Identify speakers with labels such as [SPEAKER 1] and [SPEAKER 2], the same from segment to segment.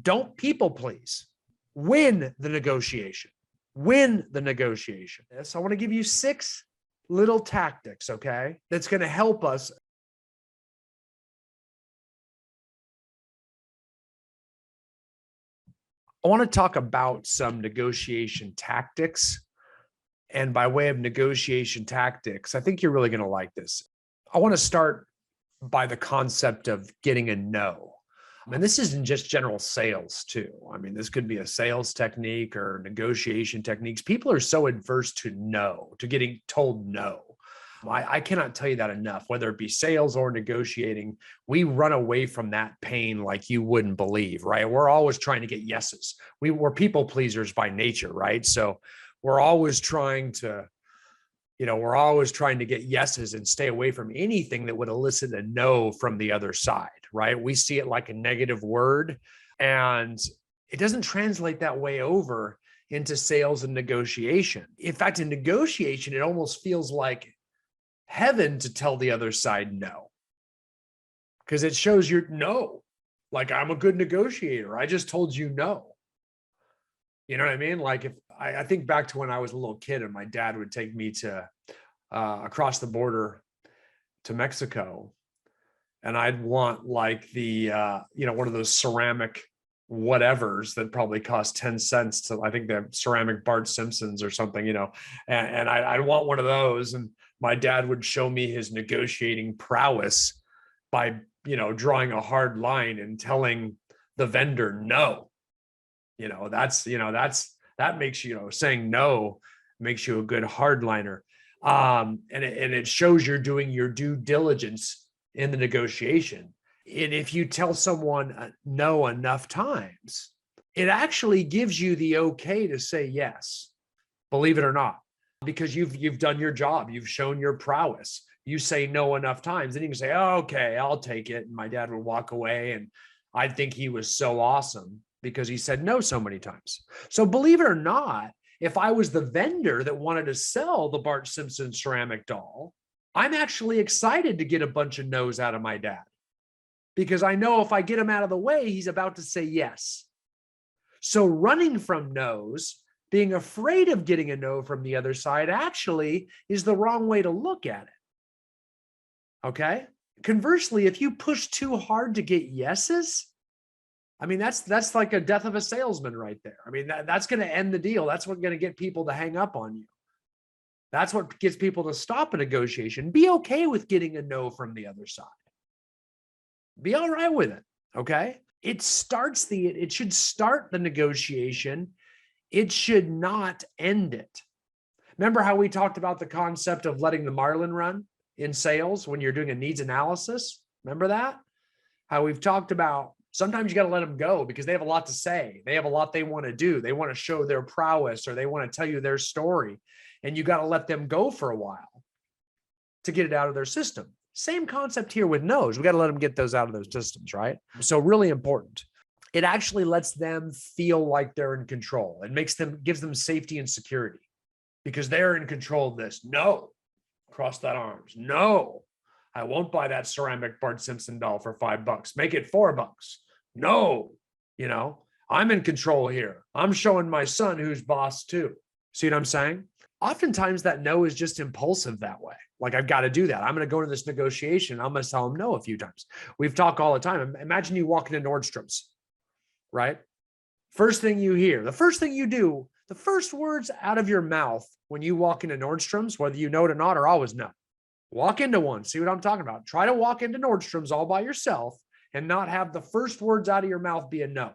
[SPEAKER 1] Don't people please. Win the negotiation. Win the negotiation. So I want to give you 6 little tactics, okay, that's going to help us. I want to talk about some negotiation tactics. And by way of negotiation tactics, I think you're really going to like this. I want to start by the concept of getting a no. And this isn't just general sales too. I mean, this could be a sales technique or negotiation techniques. People are so adverse to no, to getting told no. I cannot tell you that enough, whether it be sales or negotiating. We run away from that pain like you wouldn't believe, right? We're always trying to get yeses. We're people pleasers by nature, right? So we're always trying to, we're always trying to get yeses and stay away from anything that would elicit a no from the other side, right? We see it like a negative word, and it doesn't translate that way over into sales and negotiation. In fact, in negotiation, it almost feels like heaven to tell the other side no, because it shows you're no, like I'm a good negotiator. I just told you no. You know what I mean? Like if I think back to when I was a little kid and my dad would take me to across the border to Mexico, and I'd want like the, one of those ceramic whatevers that probably cost 10 cents to, I think the ceramic Bart Simpsons or something, and I'd want one of those. And my dad would show me his negotiating prowess by, drawing a hard line and telling the vendor no. That makes saying no makes you a good hardliner. And it shows you're doing your due diligence in the negotiation. And if you tell someone no enough times, it actually gives you the okay to say yes, believe it or not, because you've done your job. You've shown your prowess. You say no enough times, and you can say, oh, okay, I'll take it. And my dad would walk away, and I'd think he was so awesome because he said no so many times. So believe it or not, if I was the vendor that wanted to sell the Bart Simpson ceramic doll, I'm actually excited to get a bunch of no's out of my dad, because I know if I get him out of the way, he's about to say yes. So running from no's, being afraid of getting a no from the other side, actually is the wrong way to look at it. Okay? Conversely, if you push too hard to get yeses, I mean, that's like a death of a salesman right there. I mean, that's going to end the deal. That's what's going to get people to hang up on you. That's what gets people to stop a negotiation. Be okay with getting a no from the other side. Be all right with it, okay? It should start the negotiation. It should not end it. Remember how we talked about the concept of letting the marlin run in sales when you're doing a needs analysis? Remember that? How we've talked about sometimes you got to let them go because they have a lot to say. They have a lot they want to do. They want to show their prowess, or they want to tell you their story. And you got to let them go for a while to get it out of their system. Same concept here with no's. We got to let them get those out of those systems, right? So really important. It actually lets them feel like they're in control. It gives them safety and security because they're in control of this. No, cross that arms. No, I won't buy that ceramic Bart Simpson doll for $5. Make it $4. No, I'm in control here. I'm showing my son who's boss too. See what I'm saying? Oftentimes that no is just impulsive that way. Like, I've got to do that. I'm going to go into this negotiation. I'm going to tell him no a few times. We've talked all the time. Imagine you walk into Nordstroms, right? First thing you hear, the first thing you do, the first words out of your mouth when you walk into Nordstroms, whether you know it or not, are always no. Walk into one. See what I'm talking about? Try to walk into Nordstroms all by yourself and not have the first words out of your mouth be a no.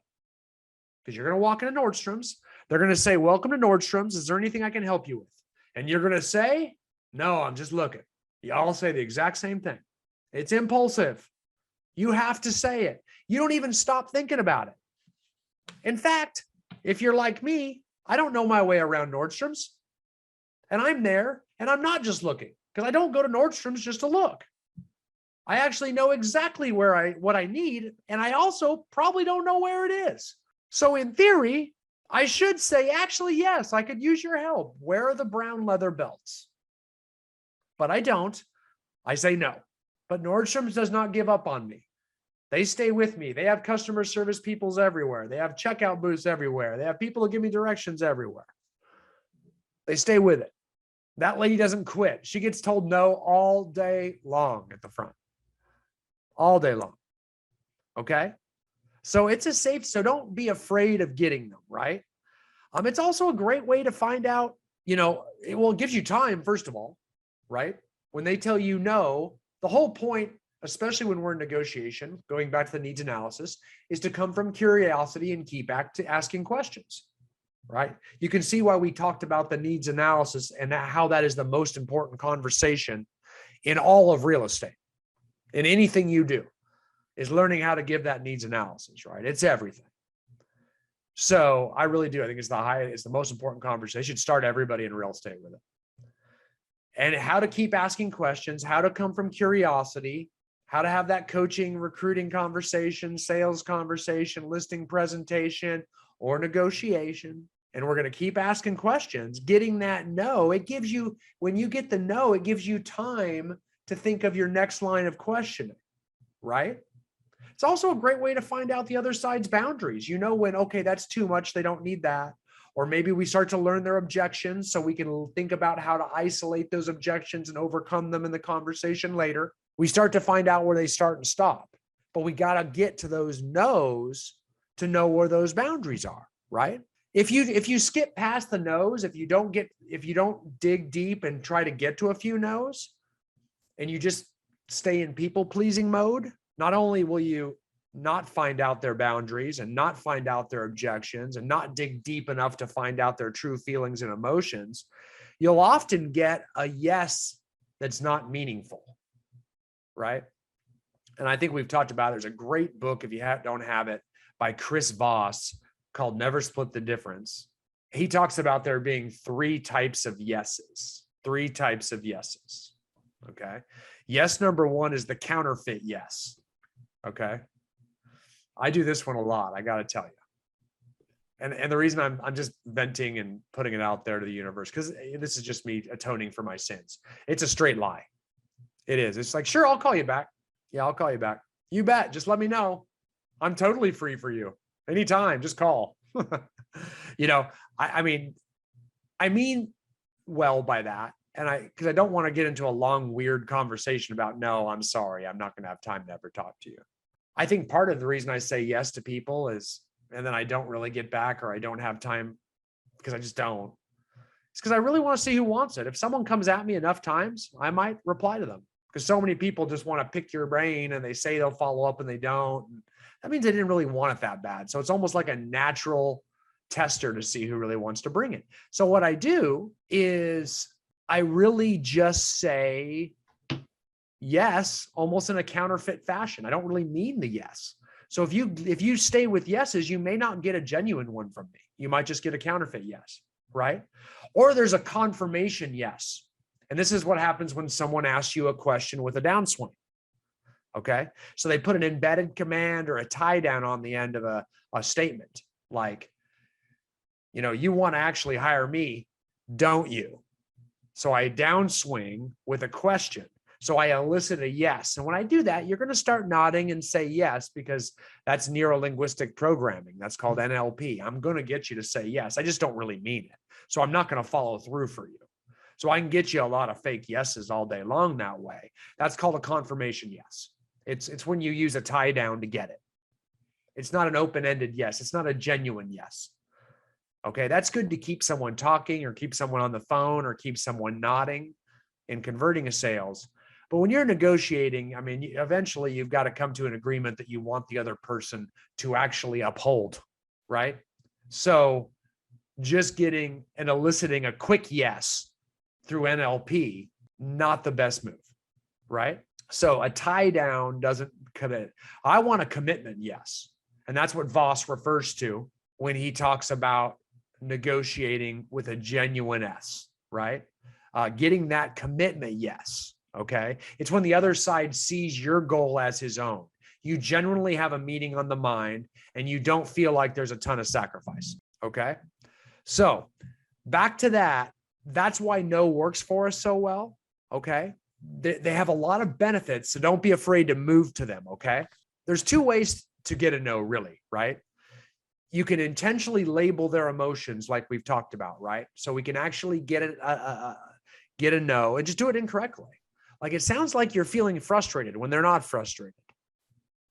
[SPEAKER 1] Because you're going to walk into Nordstroms. They're going to say, welcome to Nordstroms. Is there anything I can help you with? And you're going to say, no, I'm just looking. You all say the exact same thing. It's impulsive. You have to say it. You don't even stop thinking about it. In fact, if you're like me, I don't know my way around Nordstroms. And I'm there, and I'm not just looking, because I don't go to Nordstroms just to look. I actually know exactly what I need, and I also probably don't know where it is. So in theory, I should say, actually, yes, I could use your help. Where are the brown leather belts? But I don't. I say no. But Nordstrom's does not give up on me. They stay with me. They have customer service peoples everywhere. They have checkout booths everywhere. They have people who give me directions everywhere. They stay with it. That lady doesn't quit. She gets told no all day long at the front, all day long. Okay. So it's a safe, so don't be afraid of getting them, right? It's also a great way to find out, it gives you time, first of all, right? When they tell you no, the whole point, especially when we're in negotiation, going back to the needs analysis, is to come from curiosity and keep asking questions, right? You can see why we talked about the needs analysis and how that is the most important conversation in all of real estate. In anything you do is learning how to give that needs analysis, right? It's everything. So I really do. I think it's the most important conversation. Start everybody in real estate with it. And how to keep asking questions, how to come from curiosity, how to have that coaching, recruiting conversation, sales conversation, listing presentation, or negotiation. And we're going to keep asking questions, getting that no. When you get the no, it gives you time to think of your next line of questioning, right? It's also a great way to find out the other side's boundaries. When, okay, that's too much, they don't need that. Or maybe we start to learn their objections so we can think about how to isolate those objections and overcome them in the conversation later. We start to find out where they start and stop. But we got to get to those no's to know where those boundaries are, right? If you skip past the no's, if you don't dig deep and try to get to a few no's, and you just stay in people-pleasing mode, not only will you not find out their boundaries and not find out their objections and not dig deep enough to find out their true feelings and emotions, you'll often get a yes that's not meaningful, right? And I think we've talked about, there's a great book, if you don't have it, by Chris Voss called Never Split the Difference. He talks about there being three types of yeses. Okay. Yes, number one is the counterfeit yes. Okay. I do this one a lot, I got to tell you. And the reason I'm just venting and putting it out there to the universe, because this is just me atoning for my sins. It's a straight lie. It is. It's like, sure, I'll call you back. Yeah, I'll call you back. You bet. Just let me know. I'm totally free for you. Anytime, just call. I mean well by that. And because I don't want to get into a long, weird conversation about, no, I'm sorry, I'm not going to have time to ever talk to you. I think part of the reason I say yes to people is, and then I don't really get back, or I don't have time because I just don't. It's because I really want to see who wants it. If someone comes at me enough times, I might reply to them, because so many people just want to pick your brain and they say they'll follow up and they don't. That means they didn't really want it that bad. So it's almost like a natural tester to see who really wants to bring it. So what I do is I really just say yes, almost in a counterfeit fashion. I don't really mean the yes. So if you stay with yeses, you may not get a genuine one from me. You might just get a counterfeit yes, right? Or there's a confirmation yes. And this is what happens when someone asks you a question with a downswing. Okay. So they put an embedded command or a tie down on the end of a statement, like, you want to actually hire me, don't you? So I downswing with a question. So I elicit a yes. And when I do that, you're going to start nodding and say yes, because that's neuro-linguistic programming. That's called NLP. I'm going to get you to say yes. I just don't really mean it. So I'm not going to follow through for you. So I can get you a lot of fake yeses all day long that way. That's called a confirmation yes. It's when you use a tie down to get it. It's not an open-ended yes. It's not a genuine yes. Okay, that's good to keep someone talking, or keep someone on the phone, or keep someone nodding in converting a sales. But when you're negotiating, eventually you've got to come to an agreement that you want the other person to actually uphold, right? So just getting and eliciting a quick yes through NLP, not the best move, right? So a tie down doesn't commit. I want a commitment yes. And that's what Voss refers to when he talks about negotiating with a genuine S, right? Getting that commitment yes. Okay. It's when the other side sees your goal as his own. You genuinely have a meeting on the mind and you don't feel like there's a ton of sacrifice. Okay. So back to that. That's why no works for us so well. Okay. They have a lot of benefits. So don't be afraid to move to them. Okay. There's two ways to get a no, really, right? You can intentionally label their emotions like we've talked about, right? So we can actually get a no and just do it incorrectly. Like, it sounds like you're feeling frustrated when they're not frustrated.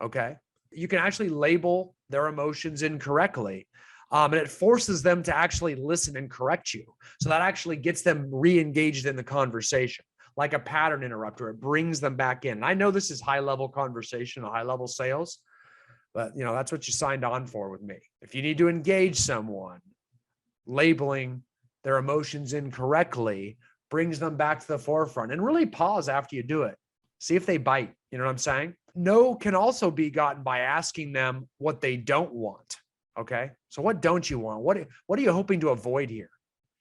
[SPEAKER 1] Okay. You can actually label their emotions incorrectly. And it forces them to actually listen and correct you. So that actually gets them re-engaged in the conversation, like a pattern interrupter. It brings them back in. And I know this is high-level conversation, high-level sales, but that's what you signed on for with me. If you need to engage someone, labeling their emotions incorrectly brings them back to the forefront, and really pause after you do it. See if they bite. You know what I'm saying? No can also be gotten by asking them what they don't want. Okay. So what don't you want? What are you hoping to avoid here?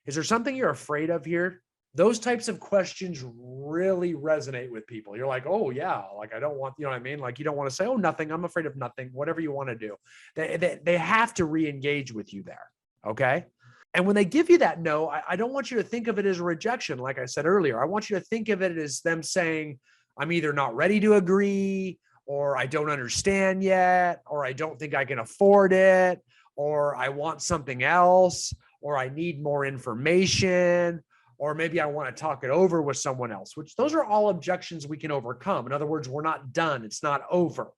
[SPEAKER 1] Is there something you're afraid of here? Those types of questions really resonate with people. You're like, oh yeah, like I don't want, you know what I mean? Like you don't want to say, oh, nothing. I'm afraid of nothing. Whatever you want to do. They have to re-engage with you there. Okay. And when they give you that no, I don't want you to think of it as a rejection. Like I said earlier, I want you to think of it as them saying, I'm either not ready to agree, or I don't understand yet, or I don't think I can afford it, or I want something else, or I need more information, or maybe I want to talk it over with someone else, which those are all objections we can overcome. In other words, we're not done. It's not over.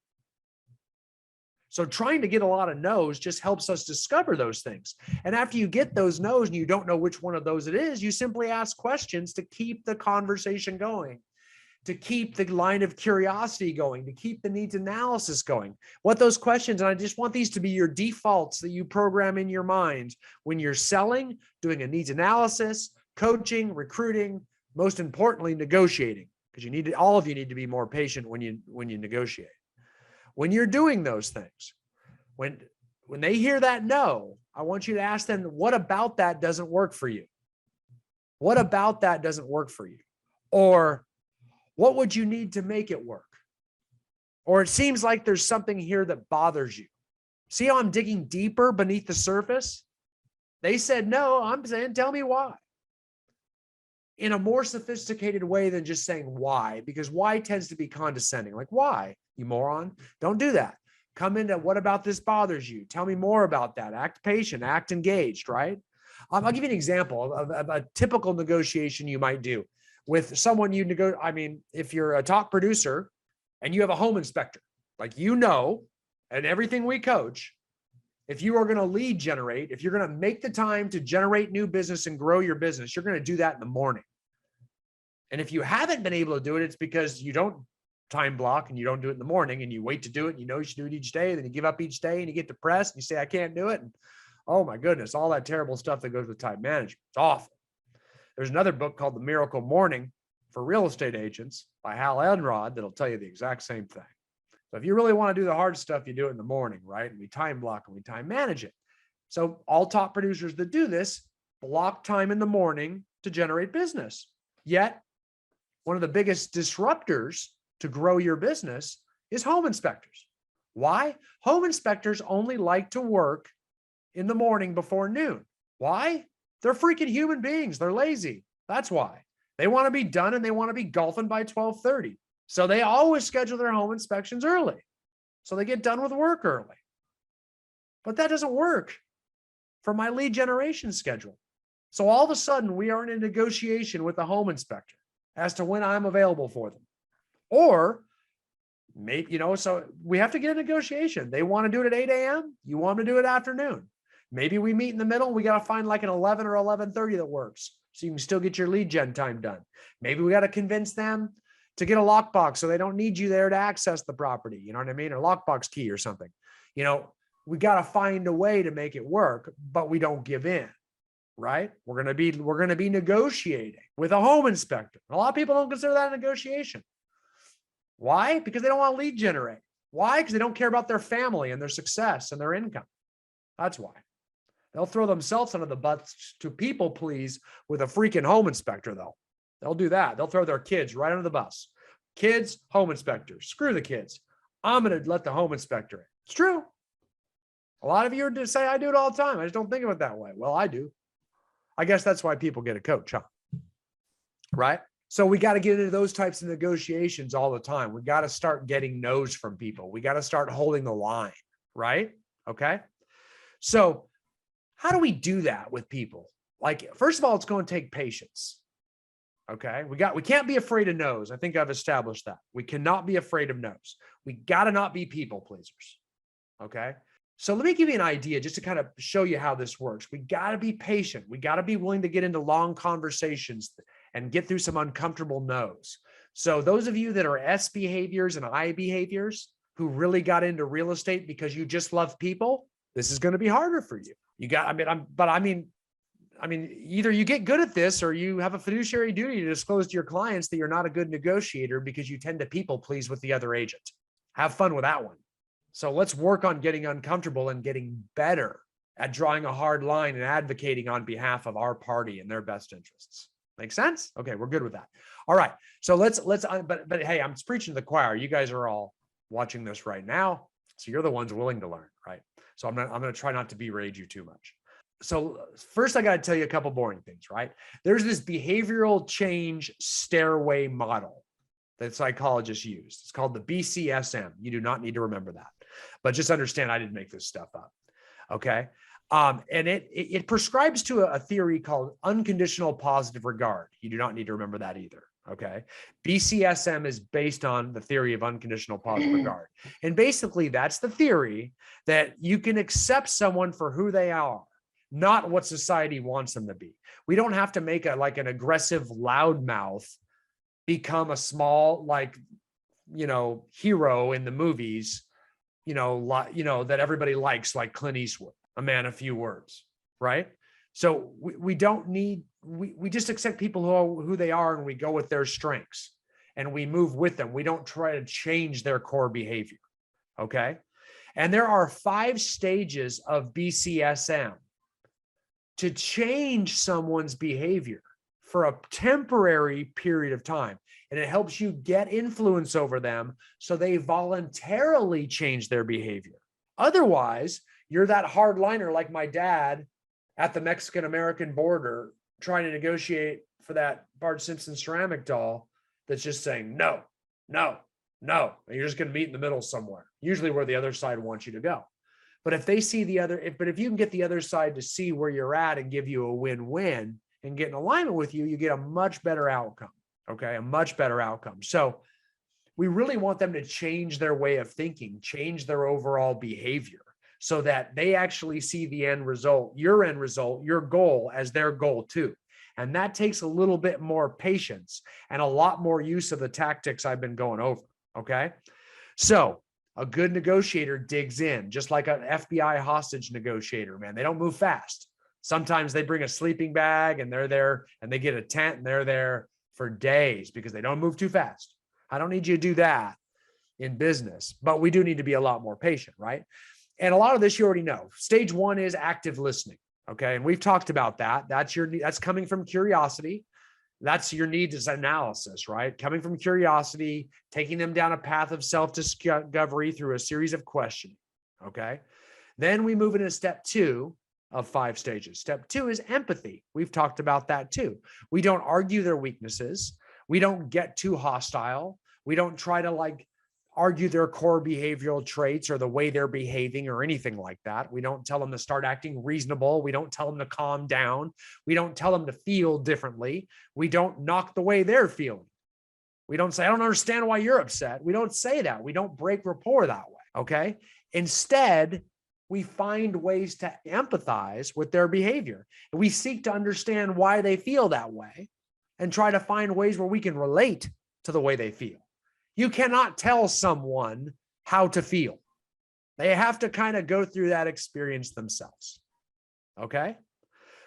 [SPEAKER 1] So trying to get a lot of no's just helps us discover those things. And after you get those no's and you don't know which one of those it is, you simply ask questions to keep the conversation going, to keep the line of curiosity going, to keep the needs analysis going. What those questions, and I just want these to be your defaults that you program in your mind when you're selling, doing a needs analysis, coaching, recruiting, most importantly, negotiating, because all of you need to be more patient when you negotiate. When you're doing those things, when they hear that no, I want you to ask them, what about that doesn't work for you? What about that doesn't work for you? Or what would you need to make it work? Or it seems like there's something here that bothers you. See how I'm digging deeper beneath the surface? They said no, I'm saying, tell me why. In a more sophisticated way than just saying why, because why tends to be condescending. Like, why, you moron? Don't do that. Come into, what about this bothers you? Tell me more about that. Act patient, act engaged, right? I'll give you an example of a typical negotiation you might do with someone if you're a top producer and you have a home inspector, like, and everything we coach, if you are going to lead generate, if you're going to make the time to generate new business and grow your business, you're going to do that in the morning. And if you haven't been able to do it, it's because you don't time block and you don't do it in the morning, and you wait to do it. And you should do it each day. Then you give up each day and you get depressed and you say, I can't do it. And oh my goodness, all that terrible stuff that goes with time management. It's awful. There's another book called The Miracle Morning for Real Estate Agents by Hal Elrod that'll tell you the exact same thing. So if you really want to do the hard stuff, you do it in the morning, right? And we time block and we time manage it. So all top producers that do this block time in the morning to generate business. Yet one of the biggest disruptors to grow your business is home inspectors. Why? Home inspectors only like to work in the morning before noon. Why? They're freaking human beings. They're lazy. That's why. They want to be done and they want to be golfing by 12:30. So they always schedule their home inspections early. So they get done with work early. But that doesn't work for my lead generation schedule. So all of a sudden we are in a negotiation with the home inspector as to when I'm available for them. Or maybe, so we have to get a negotiation. They want to do it at 8 a.m. You want to do it afternoon. Maybe we meet in the middle. We got to find like an 11 or 11:30 that works, so you can still get your lead gen time done. Maybe we got to convince them to get a lockbox so they don't need you there to access the property. You know what I mean? Or lockbox key or something. We got to find a way to make it work, but we don't give in, right? We're going to be negotiating with a home inspector. A lot of people don't consider that a negotiation. Why? Because they don't want to lead generate. Why? Because they don't care about their family and their success and their income. That's why. They'll throw themselves under the bus to people please with a freaking home inspector, though. They'll do that. They'll throw their kids right under the bus. Kids, home inspectors. Screw the kids. I'm going to let the home inspector in. It's true. A lot of you are to say, I do it all the time. I just don't think of it that way. Well, I do. I guess that's why people get a coach, huh? Right? So we got to get into those types of negotiations all the time. We got to start getting no's from people. We got to start holding the line, right? Okay. So how do we do that with people? Like, first of all, it's going to take patience. Okay. We can't be afraid of no's. I think I've established that. We cannot be afraid of no's. We got to not be people pleasers. Okay. So let me give you an idea just to kind of show you how this works. We got to be patient. We got to be willing to get into long conversations and get through some uncomfortable no's. So those of you that are S behaviors and I behaviors who really got into real estate because you just love people, this is going to be harder for you. Either you get good at this or you have a fiduciary duty to disclose to your clients that you're not a good negotiator because you tend to people please with the other agent. Have fun with that one. So let's work on getting uncomfortable and getting better at drawing a hard line and advocating on behalf of our party and their best interests. Make sense? Okay, we're good with that. All right. So but hey, I'm preaching to the choir. You guys are all watching this right now. So you're the ones willing to learn, right? So I'm going to try not to berate you too much. So first I got to tell you a couple boring things, right? There's this behavioral change stairway model that psychologists use. It's called the BCSM. You do not need to remember that, but just understand I didn't make this stuff up. Okay. And it prescribes to a theory called unconditional positive regard. You do not need to remember that either. Okay. BCSM is based on the theory of unconditional positive regard. And basically that's the theory that you can accept someone for who they are, not what society wants them to be. We don't have to make an aggressive loudmouth become a small, hero in the movies, that everybody likes, like Clint Eastwood, a man of few words, right? So we don't need, we just accept people who they are and we go with their strengths and we move with them. We don't try to change their core behavior, okay? And there are 5 stages of BCSM to change someone's behavior for a temporary period of time. And it helps you get influence over them so they voluntarily change their behavior. Otherwise, you're that hardliner like my dad at the Mexican-American border trying to negotiate for that Bart Simpson ceramic doll that's just saying, no, no, no. And you're just going to meet in the middle somewhere, usually where the other side wants you to go. But if they see if you can get the other side to see where you're at and give you a win-win and get in alignment with you, you get a much better outcome. Okay. A much better outcome. So we really want them to change their way of thinking, change their overall behavior so that they actually see the end result, your goal as their goal too. And that takes a little bit more patience and a lot more use of the tactics I've been going over. Okay. So a good negotiator digs in, just like an FBI hostage negotiator, man. They don't move fast. Sometimes they bring a sleeping bag and they're there, and they get a tent and they're there for days because they don't move too fast. I don't need you to do that in business, but we do need to be a lot more patient, right? And a lot of this you already know. Stage 1 is active listening. Okay. And we've talked about that. That's coming from curiosity. That's your needs analysis, right? Coming from curiosity, taking them down a path of self-discovery through a series of questioning. Okay. Then we move into step 2 of 5 stages. Step 2 is empathy. We've talked about that too. We don't argue their weaknesses. We don't get too hostile. We don't try to argue their core behavioral traits or the way they're behaving or anything like that. We don't tell them to start acting reasonable. We don't tell them to calm down. We don't tell them to feel differently. We don't knock the way they're feeling. We don't say, I don't understand why you're upset. We don't say that. We don't break rapport that way. Okay. Instead, we find ways to empathize with their behavior. And we seek to understand why they feel that way and try to find ways where we can relate to the way they feel. You cannot tell someone how to feel. They have to kind of go through that experience themselves. Okay.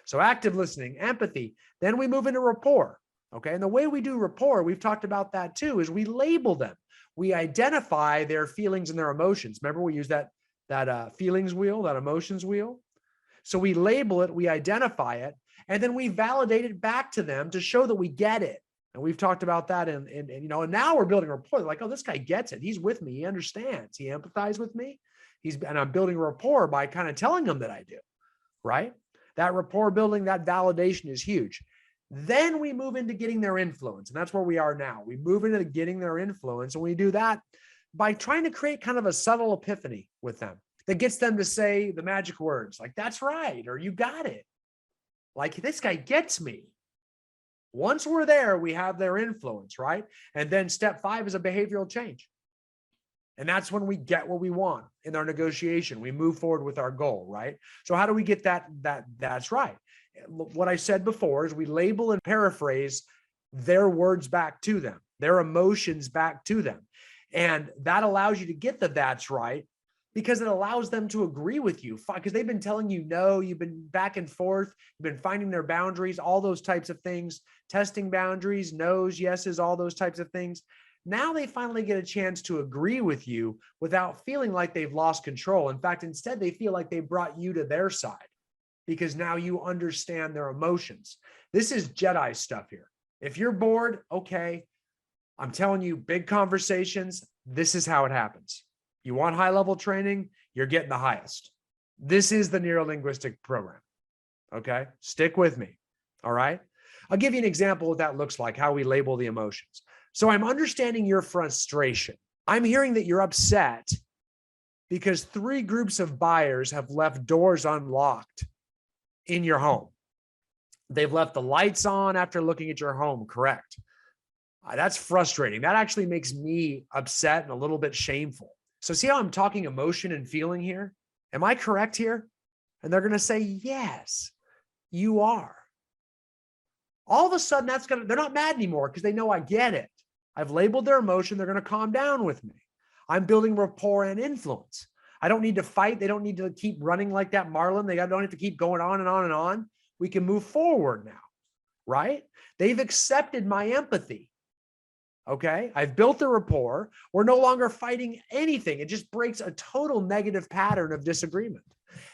[SPEAKER 1] So active listening, empathy, then we move into rapport. Okay. And the way we do rapport, we've talked about that too, is we label them. We identify their feelings and their emotions. Remember we use that feelings wheel, that emotions wheel. So we label it, we identify it, and then we validate it back to them to show that we get it. And we've talked about that and now we're building a rapport. They're like, oh, this guy gets it. He's with me. He understands. He empathizes with me. And I'm building a rapport by kind of telling them that I do, right? That rapport building, that validation is huge. Then we move into getting their influence. And that's where we are now. We move into getting their influence. And we do that by trying to create kind of a subtle epiphany with them that gets them to say the magic words like, that's right, or you got it. Like, this guy gets me. Once we're there, we have their influence, right? And then step 5 is a behavioral change. And that's when we get what we want in our negotiation. We move forward with our goal, right? So how do we get that's right? What I said before is we label and paraphrase their words back to them, their emotions back to them. And that allows you to get that's right, because it allows them to agree with you, because they've been telling you no, you've been back and forth, you've been finding their boundaries, all those types of things, testing boundaries, no's, yeses, all those types of things. Now they finally get a chance to agree with you without feeling like they've lost control. In fact, instead, they feel like they brought you to their side because now you understand their emotions. This is Jedi stuff here. If you're bored, okay, I'm telling you, big conversations, this is how it happens. You want high-level training, you're getting the highest. This is the neurolinguistic program, okay? Stick with me, all right? I'll give you an example of what that looks like, how we label the emotions. So I'm understanding your frustration. I'm hearing that you're upset because 3 groups of buyers have left doors unlocked in your home. They've left the lights on after looking at your home, correct? That's frustrating. That actually makes me upset and a little bit shameful. So see how I'm talking emotion and feeling here? Am I correct here? And they're going to say, yes, you are. All of a sudden, they're not mad anymore because they know I get it. I've labeled their emotion. They're going to calm down with me. I'm building rapport and influence. I don't need to fight. They don't need to keep running like that marlin. They don't have to keep going on and on and on. We can move forward now, right? They've accepted my empathy. Okay, I've built the rapport. We're no longer fighting anything. It just breaks a total negative pattern of disagreement.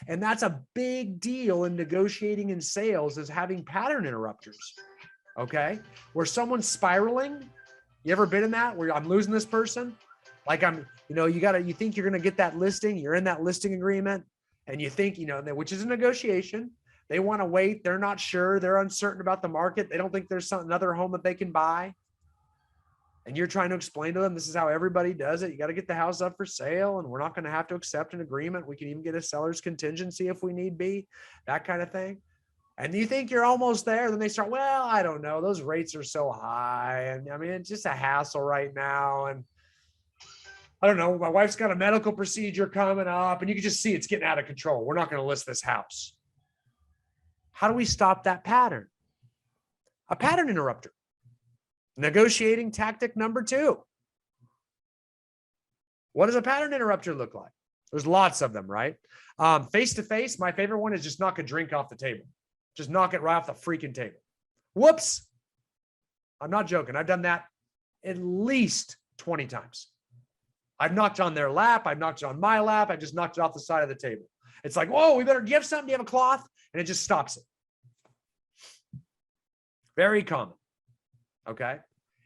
[SPEAKER 1] And that's a big deal in negotiating in sales, is having pattern interrupters. Okay, where someone's spiraling. You ever been in that where I'm losing this person? Like you think you're going to get that listing. You're in that listing agreement and you think, which is a negotiation. They want to wait. They're not sure. They're uncertain about the market. They don't think there's another home that they can buy. And you're trying to explain to them, this is how everybody does it. You got to get the house up for sale, and we're not going to have to accept an agreement. We can even get a seller's contingency if we need be, that kind of thing. And you think you're almost there. Then they start, well, I don't know. Those rates are so high. And I mean, it's just a hassle right now. And I don't know. My wife's got a medical procedure coming up, and you can just see it's getting out of control. We're not going to list this house. How do we stop that pattern? A pattern interrupter. Negotiating tactic number 2. What does a pattern interrupter look like? There's lots of them, right? Face-to-face, my favorite one is just knock a drink off the table. Just knock it right off the freaking table. Whoops. I'm not joking. I've done that at least 20 times. I've knocked on their lap. I've knocked on my lap. I just knocked it off the side of the table. It's like, whoa, do you have something? Do you have a cloth? And it just stops it. Very common. Okay.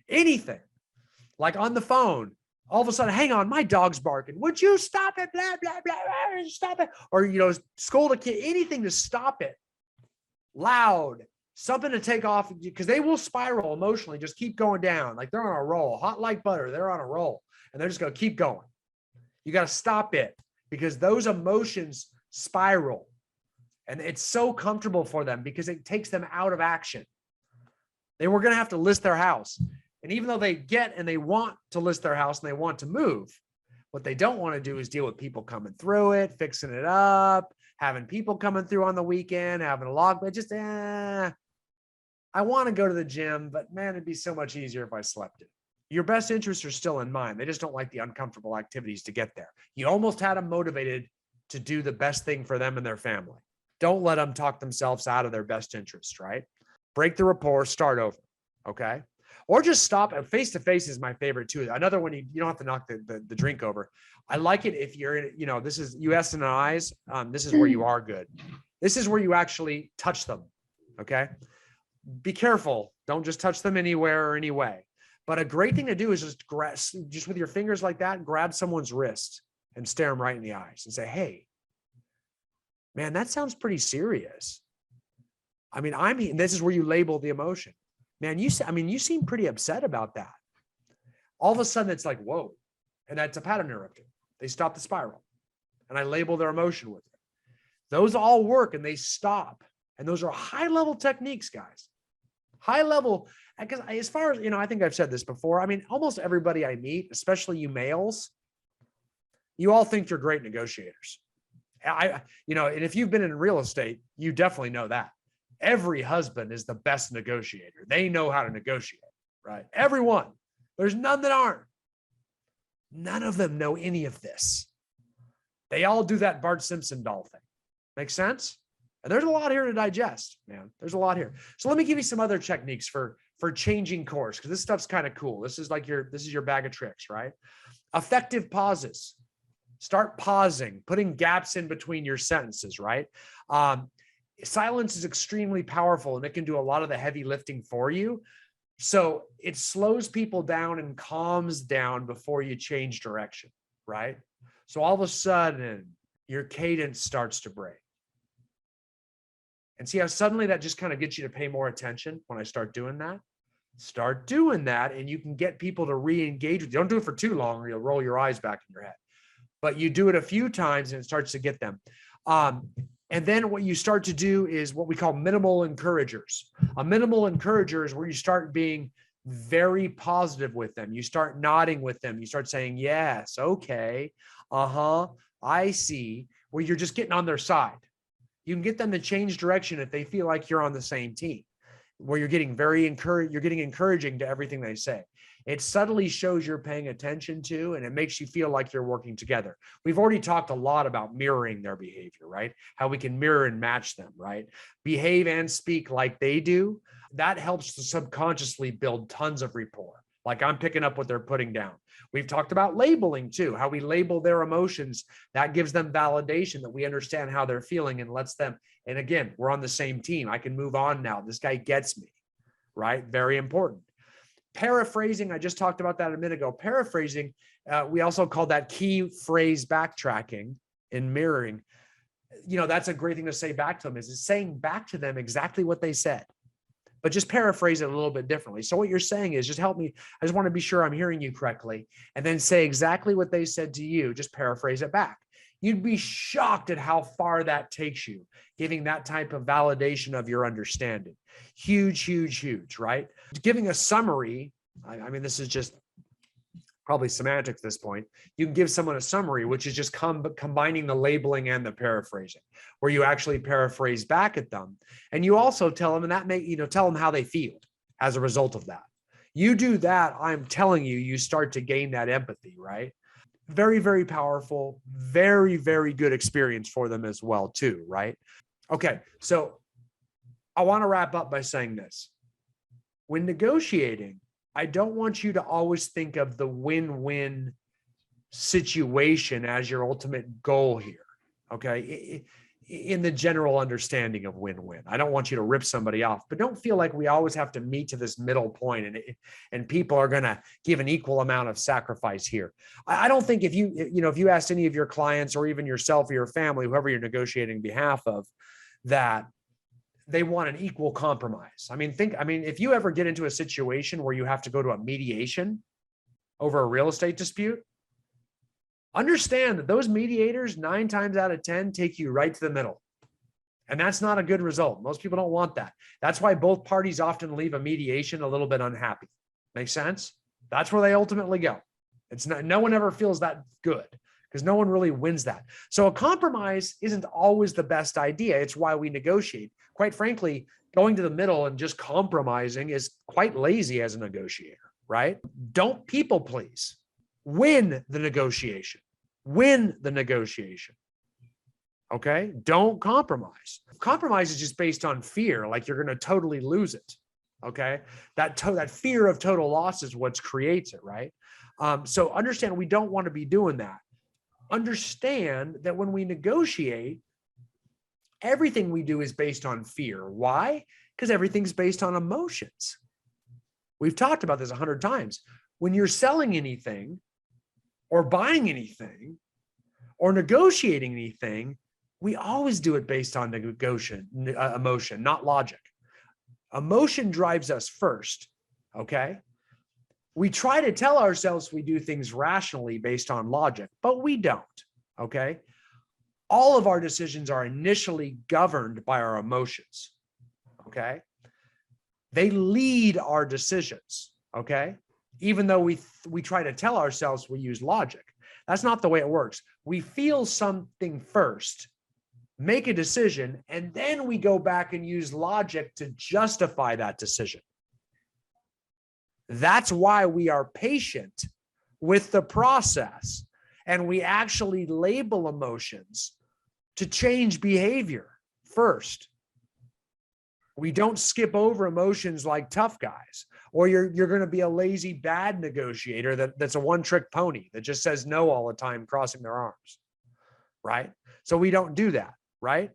[SPEAKER 1] Anything like on the phone, all of a sudden, hang on, my dog's barking. Would you stop it? Blah, blah, blah, blah, stop it. Or, scold a kid, anything to stop it. Loud, something to take off, because they will spiral emotionally, just keep going down. Like they're on a roll, hot like butter. They're on a roll and they're just going to keep going. You got to stop it because those emotions spiral, and it's so comfortable for them because it takes them out of action. They were going to have to list their house. And even though they want to list their house and they want to move, what they don't want to do is deal with people coming through it, fixing it up, having people coming through on the weekend, having a log, but just, I want to go to the gym, but man, it'd be so much easier if I slept in. Your best interests are still in mind. They just don't like the uncomfortable activities to get there. You almost had them motivated to do the best thing for them and their family. Don't let them talk themselves out of their best interest, right? Break the rapport, start over, okay? Or just stop. Face-to-face is my favorite too. Another one, you don't have to knock the drink over. I like it if you're in, this is US and I's. This is where you are good. This is where you actually touch them, okay? Be careful. Don't just touch them anywhere or any way. But a great thing to do is just with your fingers like that, grab someone's wrist and stare them right in the eyes and say, hey, man, that sounds pretty serious. This is where you label the emotion. Man, you seem pretty upset about that. All of a sudden it's like, whoa. And that's a pattern interrupter. They stop the spiral. And I label their emotion with it. Those all work and they stop. And those are high level techniques, guys. High level, because as far as, I think I've said this before. Almost everybody I meet, especially you males, you all think you're great negotiators. And if you've been in real estate, you definitely know that. Every husband is the best negotiator. They know how to negotiate, right? Everyone. There's none that aren't. None of them know any of this. They all do that Bart Simpson doll thing. Make sense? And there's a lot here to digest, man. There's a lot here. So let me give you some other techniques for changing course, because this stuff's kind of cool. This is your bag of tricks, right? Effective pauses. Start pausing, putting gaps in between your sentences, right? Silence is extremely powerful and it can do a lot of the heavy lifting for you. So it slows people down and calms down before you change direction, right? So all of a sudden your cadence starts to break. And see how suddenly that just kind of gets you to pay more attention when I start doing that? Start doing that and you can get people to re-engage with you. Don't do it for too long or you'll roll your eyes back in your head. But you do it a few times and it starts to get them. And then what you start to do is what we call minimal encouragers. A minimal encourager is where you start being very positive with them. You start nodding with them. You start saying, yes, okay, I see, where you're just getting on their side. You can get them to change direction if they feel like you're on the same team, where you're getting encouraging to everything they say. It subtly shows you're paying attention to, and it makes you feel like you're working together. We've already talked a lot about mirroring their behavior, right? How we can mirror and match them, right? Behave and speak like they do. That helps to subconsciously build tons of rapport. Like I'm picking up what they're putting down. We've talked about labeling too, how we label their emotions. That gives them validation that we understand how they're feeling and lets them, and again, we're on the same team. I can move on now. This guy gets me, right? Very important. Paraphrasing, I just talked about that a minute ago. Paraphrasing, we also call that key phrase backtracking in mirroring. That's a great thing to say back to them, is saying back to them exactly what they said, but just paraphrase it a little bit differently. So what you're saying is, just help me. I just want to be sure I'm hearing you correctly. And then say exactly what they said to you, just paraphrase it back. You'd be shocked at how far that takes you, giving that type of validation of your understanding. Huge, huge, huge, right? Giving a summary, this is just probably semantics at this point. You can give someone a summary, which is just combining the labeling and the paraphrasing, where you actually paraphrase back at them. And you also tell them, and that tell them how they feel as a result of that. You do that, I'm telling you, you start to gain that empathy, right? Very, very powerful, very, very good experience for them as well too, right? Okay, so I want to wrap up by saying this. When negotiating, I don't want you to always think of the win-win situation as your ultimate goal here, okay? In the general understanding of win-win. I don't want you to rip somebody off, but don't feel like we always have to meet to this middle point and people are going to give an equal amount of sacrifice here. I don't think if you asked any of your clients or even yourself or your family, whoever you're negotiating on behalf of, that they want an equal compromise. If you ever get into a situation where you have to go to a mediation over a real estate dispute, understand that those mediators 9 times out of 10 take you right to the middle. And that's not a good result. Most people don't want that. That's why both parties often leave a mediation a little bit unhappy. Make sense? That's where they ultimately go. No one ever feels that good because no one really wins that. So a compromise isn't always the best idea. It's why we negotiate. Quite frankly, going to the middle and just compromising is quite lazy as a negotiator, right? Don't people please. Win the negotiation. Win the negotiation. Okay? Don't compromise. Compromise is just based on fear, like you're going to totally lose it. Okay? That fear of total loss is what creates it, right? So understand we don't want to be doing that. Understand that when we negotiate, everything we do is based on fear. Why? Because everything's based on emotions. We've talked about this 100 times. When you're selling anything or buying anything or negotiating anything, We always do it based on emotion, not logic. Emotion drives us first, okay? We try to tell ourselves we do things rationally based on logic, but we don't, okay? All of our decisions are initially governed by our emotions, okay? They lead our decisions, okay? Even though we try to tell ourselves we use logic. That's not the way it works. We feel something first, make a decision, and then we go back and use logic to justify that decision. That's why we are patient with the process, and we actually label emotions to change behavior first. We don't skip over emotions like tough guys, or you're going to be a lazy, bad negotiator that's a one-trick pony that just says no all the time, crossing their arms, right? So we don't do that, right?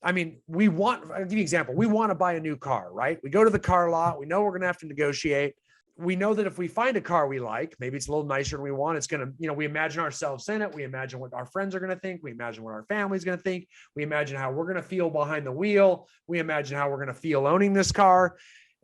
[SPEAKER 1] I mean, I'll give you an example. We want to buy a new car, right? We go to the car lot. We know we're going to have to negotiate. We know that if we find a car we like, maybe it's a little nicer than we want, it's going to, we imagine ourselves in it. We imagine what our friends are going to think. We imagine what our family's going to think. We imagine how we're going to feel behind the wheel. We imagine how we're going to feel owning this car.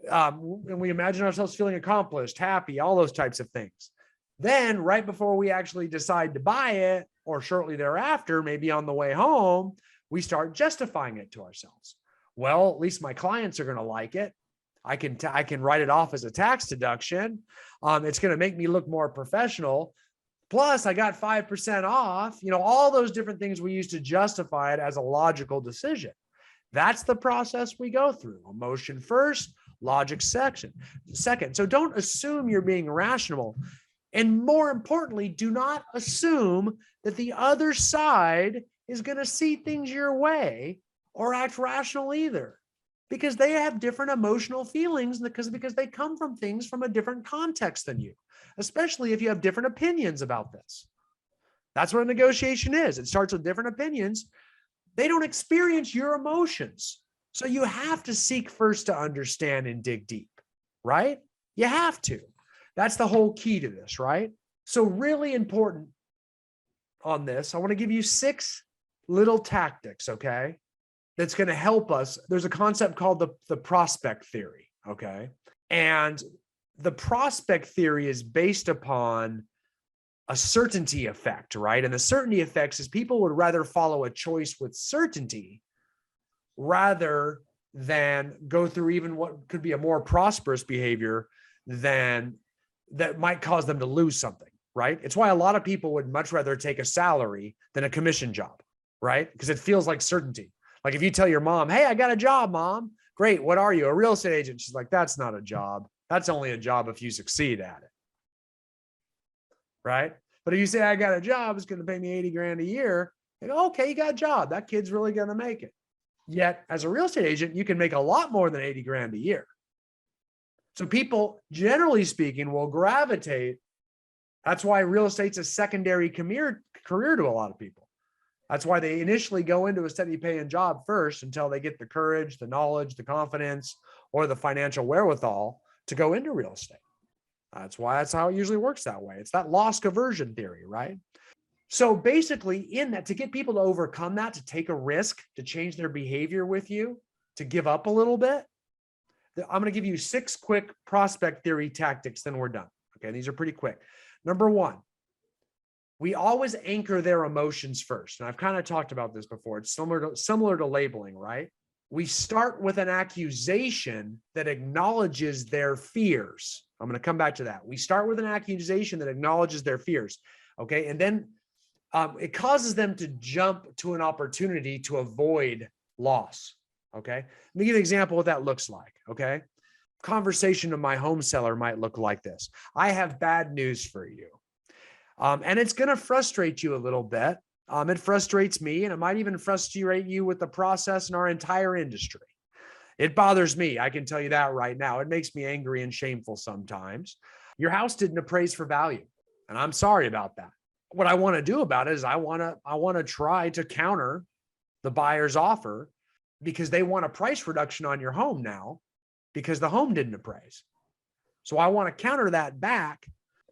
[SPEAKER 1] And we imagine ourselves feeling accomplished, happy, all those types of things. Then right before we actually decide to buy it, or shortly thereafter, maybe on the way home, we start justifying it to ourselves. Well, at least my clients are going to like it. I can write it off as a tax deduction. It's going to make me look more professional. Plus, I got 5% off. All those different things we use to justify it as a logical decision. That's the process we go through. Emotion first, logic second. So don't assume you're being rational. And more importantly, do not assume that the other side is going to see things your way or act rational either, because they have different emotional feelings because they come from things from a different context than you, especially if you have different opinions about this. That's what a negotiation is. It starts with different opinions. They don't experience your emotions. So you have to seek first to understand and dig deep, right? You have to. That's the whole key to this, right? So really important on this, I want to give you 6 little tactics, okay? That's going to help us. There's a concept called the prospect theory, okay? And the prospect theory is based upon a certainty effect, right? And the certainty effects is people would rather follow a choice with certainty rather than go through even what could be a more prosperous behavior than that might cause them to lose something, right? It's why a lot of people would much rather take a salary than a commission job, right? Because it feels like certainty. Like if you tell your mom, hey, I got a job, mom. Great. What are you? A real estate agent. She's like, that's not a job. That's only a job if you succeed at it. Right? But if you say I got a job, it's going to pay me 80 grand a year. They go, okay, you got a job. That kid's really going to make it. Yet as a real estate agent, you can make a lot more than 80 grand a year. So people, generally speaking, will gravitate. That's why real estate's a secondary career to a lot of people. That's why they initially go into a steady paying job first until they get the courage, the knowledge, the confidence, or the financial wherewithal to go into real estate. That's how it usually works that way. It's that loss aversion theory, right? So basically in that, to get people to overcome that, to take a risk, to change their behavior with you, to give up a little bit, I'm going to give you 6 quick prospect theory tactics, then we're done. Okay, these are pretty quick. Number 1, we always anchor their emotions first. And I've kind of talked about this before. It's similar to labeling, right? We start with an accusation that acknowledges their fears. I'm going to come back to that. We start with an accusation that acknowledges their fears. Okay. And then it causes them to jump to an opportunity to avoid loss. Okay. Let me give you an example of what that looks like. Okay. Conversation to my home seller might look like this. I have bad news for you. And it's going to frustrate you a little bit. It frustrates me, and it might even frustrate you with the process in our entire industry. It bothers me. I can tell you that right now. It makes me angry and shameful sometimes. Your house didn't appraise for value, and I'm sorry about that. What I want to do about it is I want to try to counter the buyer's offer because they want a price reduction on your home now because the home didn't appraise. So I want to counter that back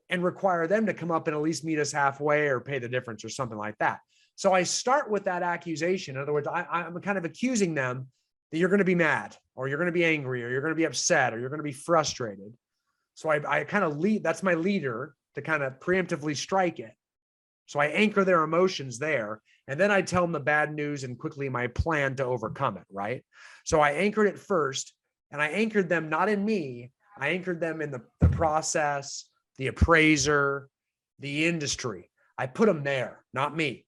[SPEAKER 1] and require them to come up and at least meet us halfway or pay the difference or something like that. So I start with that accusation. In other words, I'm kind of accusing them that you're going to be mad, or you're going to be angry, or you're going to be upset, or you're going to be frustrated. So I kind of lead, that's my leader to kind of preemptively strike it. So I anchor their emotions there. And then I tell them the bad news and quickly my plan to overcome it, right? So I anchored it first, and I anchored them not in me. I anchored them in the process, the appraiser, the industry. I put them there, not me.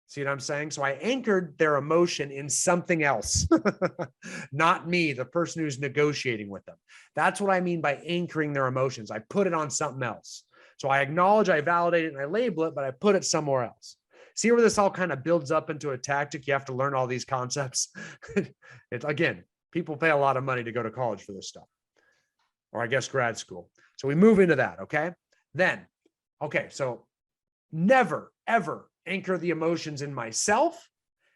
[SPEAKER 1] See what I'm saying? So I anchored their emotion in something else, not me, the person who's negotiating with them. That's what I mean by anchoring their emotions. I put it on something else. So I acknowledge, I validate it, and I label it, but I put it somewhere else. See where this all kind of builds up into a tactic? You have to learn all these concepts. Again, people pay a lot of money to go to college for this stuff, or I guess grad school. So we move into that, okay? Then, okay, so never, ever anchor the emotions in myself,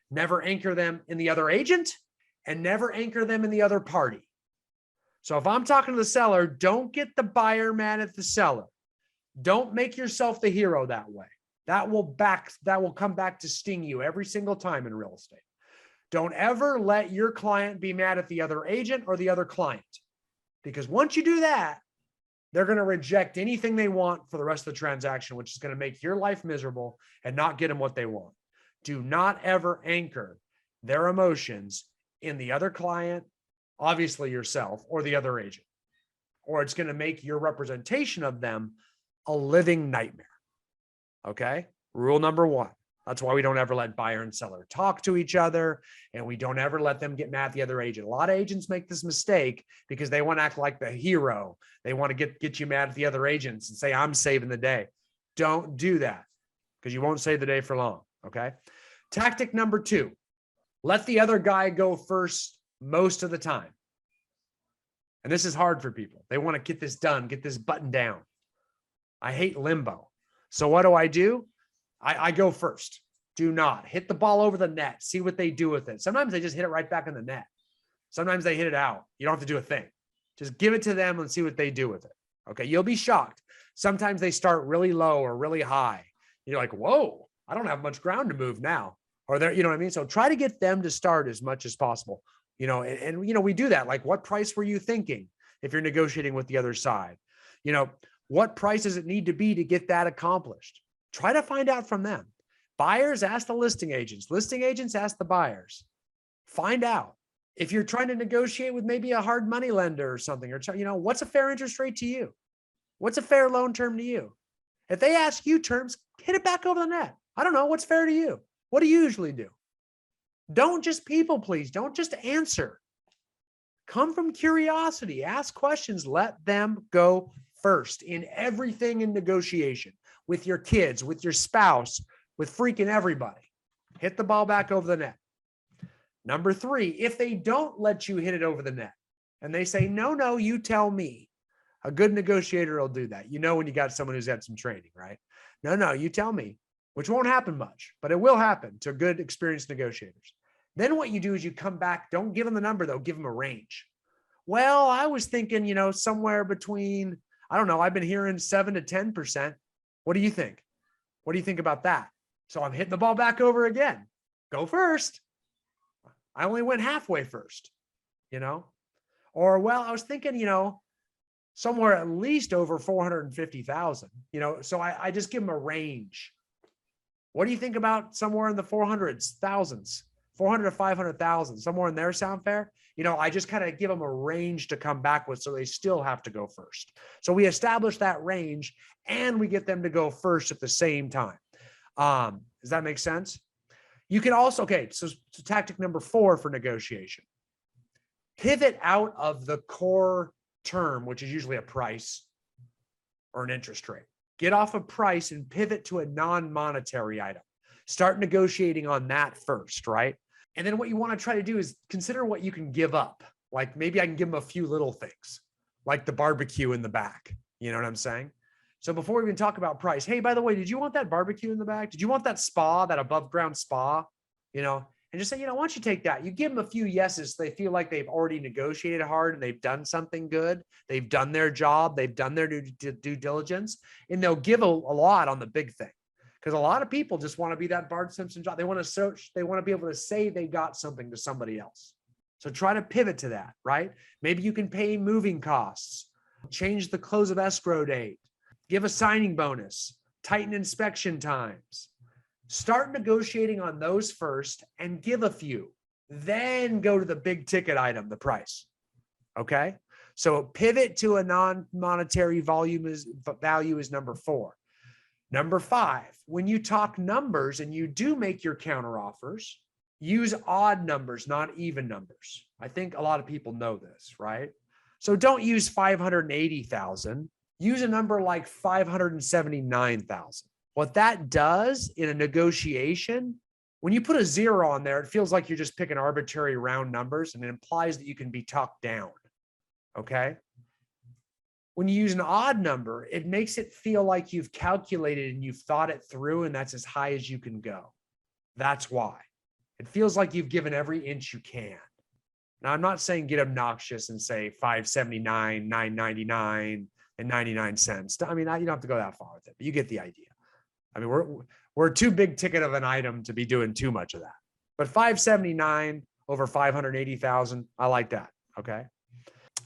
[SPEAKER 1] never anchor them in the other agent, and never anchor them in the other party. So if I'm talking to the seller, don't get the buyer mad at the seller. Don't make yourself the hero that way. That will come back to sting you every single time in real estate. Don't ever let your client be mad at the other agent or the other client, because once you do that, they're going to reject anything they want for the rest of the transaction, which is going to make your life miserable and not get them what they want. Do not ever anchor their emotions in the other client, obviously yourself, or the other agent, or it's going to make your representation of them a living nightmare. Okay. Rule number one. That's why we don't ever let buyer and seller talk to each other, and we don't ever let them get mad at the other agent. A lot of agents make this mistake because they want to act like the hero. They want to get you mad at the other agents and say, I'm saving the day. Don't do that, because you won't save the day for long. Okay. Tactic number two, let the other guy go first most of the time. And this is hard for people. They want to get this done, get this button down. I hate limbo. So what do? I go first. Do not hit the ball over the net. See what they do with it. Sometimes they just hit it right back in the net. Sometimes they hit it out. You don't have to do a thing. Just give it to them and see what they do with it. Okay. You'll be shocked. Sometimes they start really low or really high. You're like, whoa, I don't have much ground to move now. Or they're, you know what I mean? So try to get them to start as much as possible. And we do that. Like, what price were you thinking if you're negotiating with the other side? What price does it need to be to get that accomplished? Try to find out from them. Buyers, ask the listing agents. Listing agents, ask the buyers. Find out. If you're trying to negotiate with maybe a hard money lender or something, or what's a fair interest rate to you? What's a fair loan term to you? If they ask you terms, hit it back over the net. I don't know. What's fair to you? What do you usually do? Don't just people please. Don't just answer. Come from curiosity. Ask questions. Let them go first in everything in negotiation, with your kids, with your spouse, with freaking everybody. Hit the ball back over the net. Number three, if they don't let you hit it over the net and they say, no, you tell me. A good negotiator will do that. When you got someone who's had some training, right? No, you tell me, which won't happen much, but it will happen to good, experienced negotiators. Then what you do is you come back. Don't give them the number, though. Give them a range. Well, I was thinking, somewhere between, I don't know, I've been hearing 7 to 10%. What do you think? What do you think about that? So I'm hitting the ball back over again. Go first. I only went halfway first, or, well, I was thinking, somewhere at least over 450,000, so I just give them a range. What do you think about somewhere in the 400s, thousands, 400 to 500,000, somewhere in there sound fair? I just kind of give them a range to come back with, so they still have to go first. So we establish that range and we get them to go first at the same time. Does that make sense? You can also, so tactic number 4 for negotiation, pivot out of the core term, which is usually a price or an interest rate. Get off of price and pivot to a non-monetary item. Start negotiating on that first, right? And then what you want to try to do is consider what you can give up. Like, maybe I can give them a few little things, like the barbecue in the back. You know what I'm saying? So before we even talk about price, hey, by the way, did you want that barbecue in the back? Did you want that spa, that above ground spa? And just say, why don't you take that? You give them a few yeses. So they feel like they've already negotiated hard and they've done something good. They've done their job. They've done their due diligence, and they'll give a lot on the big thing. Because a lot of people just want to be that Bart Simpson job. They want to search, they want to be able to say they got something to somebody else. So try to pivot to that, right? Maybe you can pay moving costs, change the close of escrow date, give a signing bonus, tighten inspection times. Start negotiating on those first and give a few. Then go to the big ticket item, the price. Okay. So pivot to a non-monetary value is number 4. Number 5, when you talk numbers and you do make your counter offers, use odd numbers, not even numbers. I think a lot of people know this, right? So don't use 580,000. Use a number like 579,000. What that does in a negotiation, when you put a 0 on there, it feels like you're just picking arbitrary round numbers, and it implies that you can be talked down. Okay. When you use an odd number, it makes it feel like you've calculated and you've thought it through, and that's as high as you can go. That's why. It feels like you've given every inch you can. Now, I'm not saying get obnoxious and say 579, 999, and 99 cents. I mean, you don't have to go that far with it, but you get the idea. I mean, we're too big ticket of an item to be doing too much of that. But 579 over 580,000, I like that. Okay.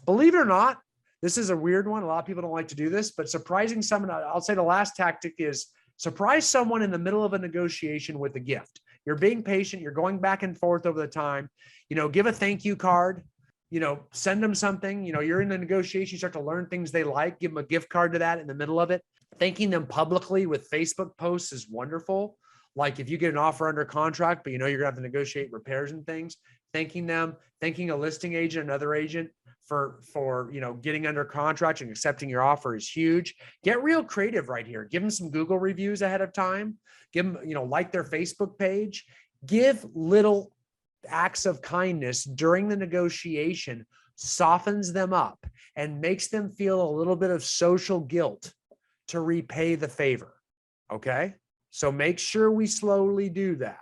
[SPEAKER 1] Believe it or not, this is a weird one. A lot of people don't like to do this, but surprising someone, I'll say the last tactic is surprise someone in the middle of a negotiation with a gift. You're being patient. You're going back and forth over the time, give a thank you card, send them something, you're in the negotiation, you start to learn things they like, give them a gift card to that in the middle of it. Thanking them publicly with Facebook posts is wonderful. Like if you get an offer under contract, but you're going to have to negotiate repairs and things, thanking them, thanking a listing agent, another agent for getting under contract and accepting your offer is huge. Get real creative right here. Give them some Google reviews ahead of time. Give them, like their Facebook page. Give little acts of kindness during the negotiation, softens them up and makes them feel a little bit of social guilt to repay the favor. Okay. So make sure we slowly do that.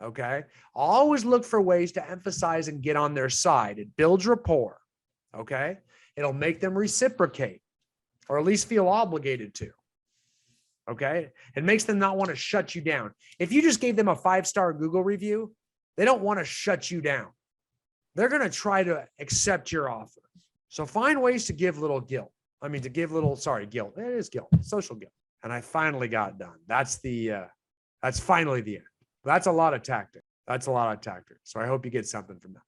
[SPEAKER 1] Okay. Always look for ways to emphasize and get on their side. It builds rapport. Okay. It'll make them reciprocate or at least feel obligated to. Okay. It makes them not want to shut you down. If you just gave them a 5-star Google review, they don't want to shut you down. They're going to try to accept your offer. So find ways to give little guilt. Guilt. It is guilt, social guilt. And I finally got done. That's finally the end. That's a lot of tactics. So I hope you get something from that.